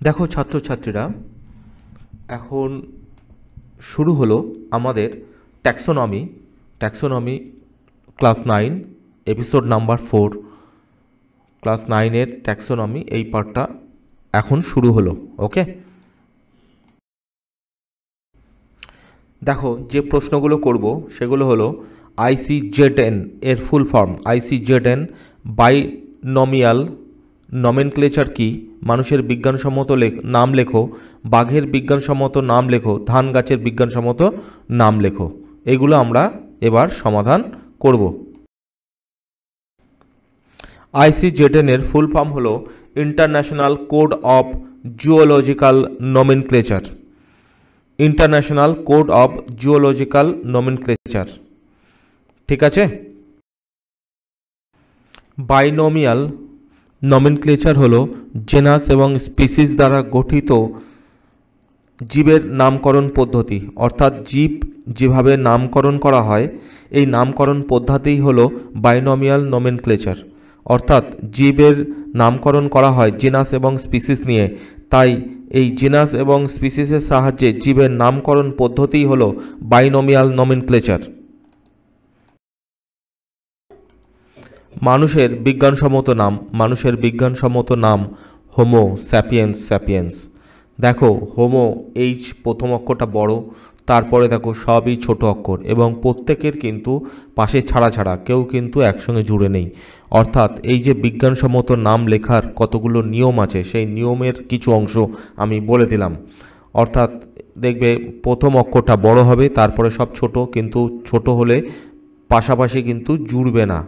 দেখো ছাত্রছাত্রীরা, এখন শুরু হলো আমাদের taxonomy class 9 episode number 4। Class 9-এর ট্যাক্সোনমি এই পার্টটা এখন শুরু হলো। ওকে, দেখো যে প্রশ্নগুলো করব সেগুলো হলো ICZN এর full form. ICZN binomial nomenclature কি, মানুষের বিজ্ঞানসম্মত নাম লেখো, বাঘের বিজ্ঞানসম্মত নাম লেখো, ধান গাছের বিজ্ঞানসম্মত নাম লেখো। এগুলো আমরা এবার সমাধান করব। ICZN এর ফুল ফর্ম হলো international code of zoological nomenclature. International code of zoological nomenclature, ঠিক আছে। বাইনোমিয়াল নমেনক্লেচার হলো জেনাস এবং স্পিসিস দ্বারা গঠিত জীবের নামকরণ পদ্ধতি, অর্থাৎ জীব যেভাবে নামকরণ করা হয় এই নামকরণ পদ্ধতিই হলো বাইনোমিয়াল নমেনক্লেচার। অর্থাৎ জীবের নামকরণ করা হয় জেনাস এবং স্পিসিস নিয়ে, তাই এই জেনাস এবং স্পিসিসের সাহায্যে জীবের নামকরণ পদ্ধতিই হলো বাইনোমিয়াল নমেনক্লেচার। মানুষের বিজ্ঞানসম্মত নাম হোমো স্যাপিয়েন্স স্যাপিয়েন্স। দেখো হোমো এইচ প্রথম অক্ষরটা বড়, তারপরে দেখো সবই ছোট অক্ষর এবং প্রত্যেকের কিন্তু পাশে ছাড়া ছাড়া, কেউ কিন্তু একসঙ্গে জুড়ে নেই। অর্থাৎ এই যে বিজ্ঞানসম্মত নাম লেখার কতগুলো নিয়ম আছে, সেই নিয়মের কিছু অংশ আমি বলে দিলাম। অর্থাৎ দেখবে প্রথম অক্ষরটা বড় হবে, তারপরে সব ছোট, কিন্তু ছোট হলে পাশাপাশি কিন্তু জুড়বে না,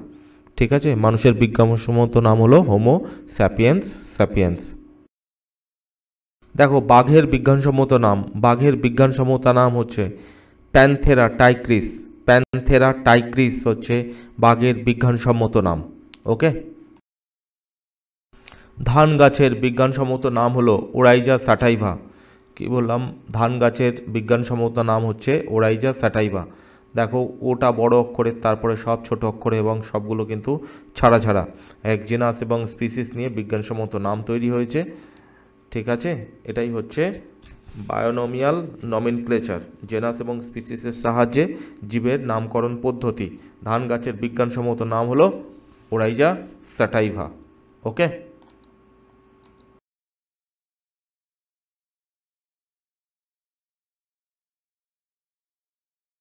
ঠিক আছে। মানুষের বিজ্ঞানসম্মত নাম হলো হোমো স্যাপিয়েন্স স্যাপিয়েন্স। দেখো বাঘের বিজ্ঞানসম্মত নাম হচ্ছে প্যানথেরা টাইগ্রিস। প্যানথেরা টাইগ্রিস হচ্ছে বাঘের বিজ্ঞানসম্মত নাম। ওকে, ধান গাছের বিজ্ঞানসম্মত নাম হলো ওরাইজা স্যাটাইভা। কি বললাম? ধান গাছের বিজ্ঞানসম্মত নাম হচ্ছে ওরাইজা স্যাটাইভা। দেখো ওটা বড় অক্ষরে, তারপরে সব ছোট অক্ষরে এবং সবগুলো কিন্তু ছাড়া ছাড়া। এক জেনাস এবং স্পিসিস নিয়ে বিজ্ঞানসম্মত নাম তৈরি হয়েছে, ঠিক আছে। এটাই হচ্ছে বায়োনোমিয়াল নমেনক্লেচার, জেনাস এবং স্পিসিসের সাহায্যে জীবের নামকরণ পদ্ধতি। ধান গাছের বিজ্ঞানসম্মত নাম হলো ওরাইজা স্যাটাইভা। ওকে।